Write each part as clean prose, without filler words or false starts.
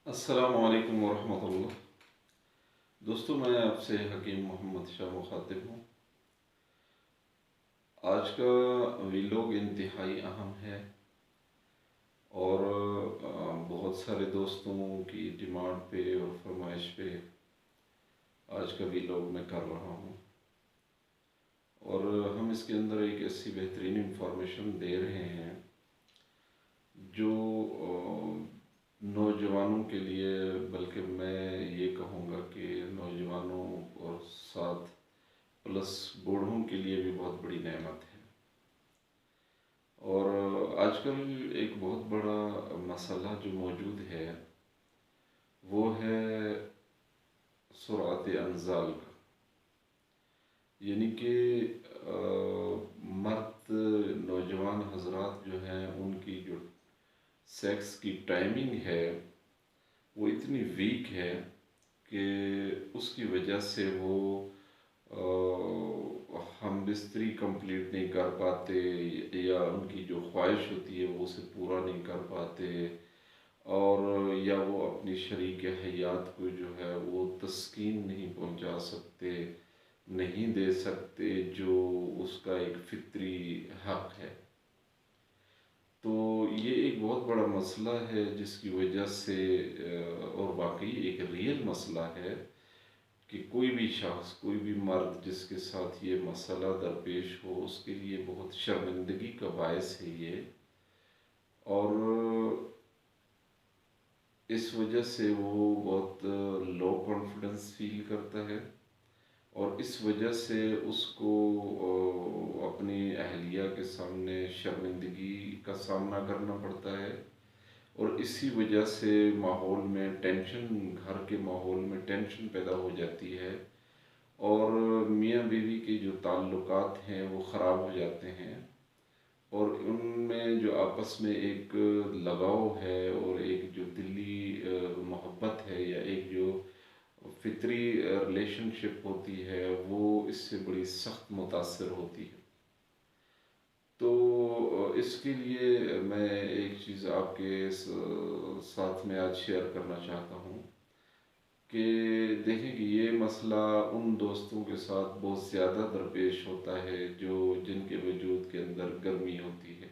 السلام علیکم ورحمۃ اللہ۔ دوستو، میں آپ سے حکیم محمد شاہ مخاطب ہوں۔ آج کا ویلوگ انتہائی اہم ہے اور بہت سارے دوستوں کی ڈیمانڈ پہ اور فرمائش پہ آج کا ویلوگ میں کر رہا ہوں، اور ہم اس کے اندر ایک ایسی بہترین انفارمیشن دے رہے ہیں جو نوجوانوں کے لیے، بلکہ میں یہ کہوں گا کہ نوجوانوں اور ساتھ پلس بوڑھوں کے لیے بھی بہت بڑی نعمت ہے۔ اور آج کل ایک بہت بڑا مسئلہ جو موجود ہے وہ ہے سرعت انزال کا، یعنی کہ مرد نوجوان حضرات جو ہیں ان کی جو سیکس کی ٹائمنگ ہے وہ اتنی ویک ہے کہ اس کی وجہ سے وہ ہم بستری کمپلیٹ نہیں کر پاتے، یا ان کی جو خواہش ہوتی ہے وہ اسے پورا نہیں کر پاتے، اور یا وہ اپنی شریک حیات کو جو ہے وہ تسکین نہیں پہنچا سکتے، نہیں دے سکتے جو اس کا ایک فطری حق ہے۔ تو یہ ایک بہت بڑا مسئلہ ہے جس کی وجہ سے اور واقعی ایک ریئل مسئلہ ہے کہ کوئی بھی شخص، کوئی بھی مرد جس کے ساتھ یہ مسئلہ درپیش ہو اس کے لیے بہت شرمندگی کا باعث ہے یہ، اور اس وجہ سے وہ بہت لو کانفیڈنس فیل کرتا ہے، اور اس وجہ سے اس کو اپنی اہلیہ کے سامنے شرمندگی کا سامنا کرنا پڑتا ہے، اور اسی وجہ سے ماحول میں ٹینشن، گھر کے ماحول میں ٹینشن پیدا ہو جاتی ہے، اور میاں بیوی کے جو تعلقات ہیں وہ خراب ہو جاتے ہیں، اور ان میں جو آپس میں ایک لگاؤ ہے اور ایک جو دلی محبت ہے یا ایک جو فطری ریلیشن شپ ہوتی ہے وہ اس سے بڑی سخت متاثر ہوتی ہے۔ تو اس کے لیے میں ایک چیز آپ کے ساتھ میں آج شیئر کرنا چاہتا ہوں کہ دیکھیں کہ یہ مسئلہ ان دوستوں کے ساتھ بہت زیادہ درپیش ہوتا ہے جن کے وجود کے اندر گرمی ہوتی ہے،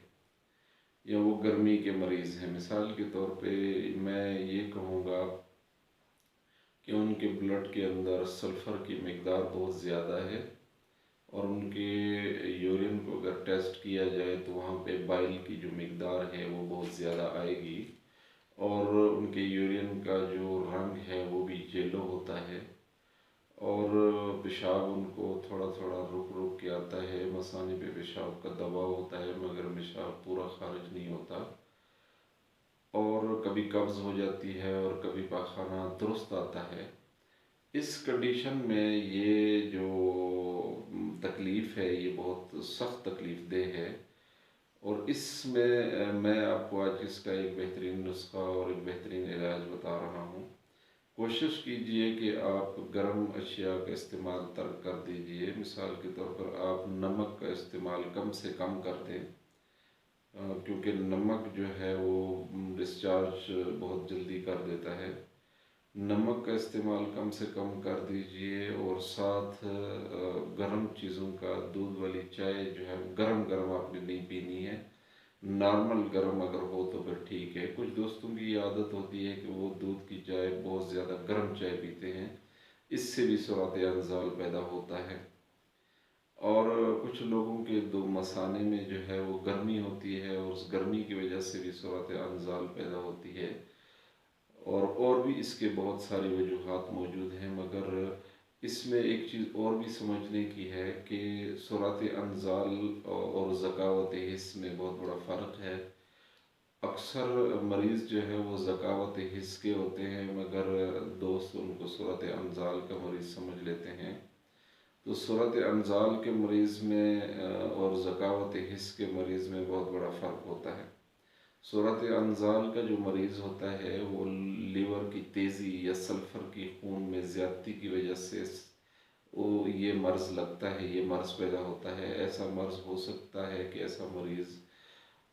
یا وہ گرمی کے مریض ہیں۔ مثال کے طور پہ میں یہ کہوں گا کہ ان کے بلڈ کے اندر سلفر کی مقدار بہت زیادہ ہے، اور ان کے یورین کو اگر ٹیسٹ کیا جائے تو وہاں پہ بائل کی جو مقدار ہے وہ بہت زیادہ آئے گی، اور ان کے یورین کا جو رنگ ہے وہ بھی یلو ہوتا ہے، اور پیشاب ان کو تھوڑا تھوڑا رک رک کے آتا ہے، مثانے پہ پیشاب کا دباؤ ہوتا ہے مگر پیشاب پورا خارج نہیں ہوتا، اور کبھی قبض ہو جاتی ہے اور کبھی پاخانہ درست آتا ہے۔ اس کنڈیشن میں یہ جو تکلیف ہے یہ بہت سخت تکلیف دہ ہے، اور اس میں آپ کو آج اس کا ایک بہترین نسخہ اور ایک بہترین علاج بتا رہا ہوں۔ کوشش کیجئے کہ آپ گرم اشیاء کا استعمال ترک کر دیجئے۔ مثال کے طور پر آپ نمک کا استعمال کم سے کم کر دیں، کیونکہ نمک جو ہے وہ ڈسچارج بہت جلدی کر دیتا ہے۔ نمک کا استعمال کم سے کم کر دیجئے، اور ساتھ گرم چیزوں کا، دودھ والی چائے جو ہے گرم گرم آپ نے نہیں پینی ہے، نارمل گرم اگر ہو تو پھر ٹھیک ہے۔ کچھ دوستوں کی یہ عادت ہوتی ہے کہ وہ دودھ کی چائے بہت زیادہ گرم چائے پیتے ہیں، اس سے بھی سرعت انزال پیدا ہوتا ہے، اور کچھ لوگوں کے مثانے میں جو ہے وہ گرمی ہوتی ہے، اور اس گرمی کی وجہ سے بھی سرعت انزال پیدا ہوتی ہے، اور بھی اس کے بہت ساری وجوہات موجود ہیں، مگر اس میں ایک چیز اور بھی سمجھنے کی ہے کہ سرعت انزال اور ذکاوت حس میں بہت بڑا فرق ہے۔ اکثر مریض جو ہے وہ ذکاوت حس کے ہوتے ہیں، مگر دوست ان کو سرعت انزال کا مریض سمجھ لیتے ہیں۔ تو سرعت انزال کے مریض میں اور ذکاوت حس کے مریض میں بہت بڑا فرق ہوتا ہے۔ سرعت انزال کا جو مریض ہوتا ہے وہ لیور کی تیزی یا سلفر کی خون میں زیادتی کی وجہ سے وہ یہ مرض لگتا ہے، یہ مرض پیدا ہوتا ہے۔ ایسا مرض ہو سکتا ہے کہ ایسا مریض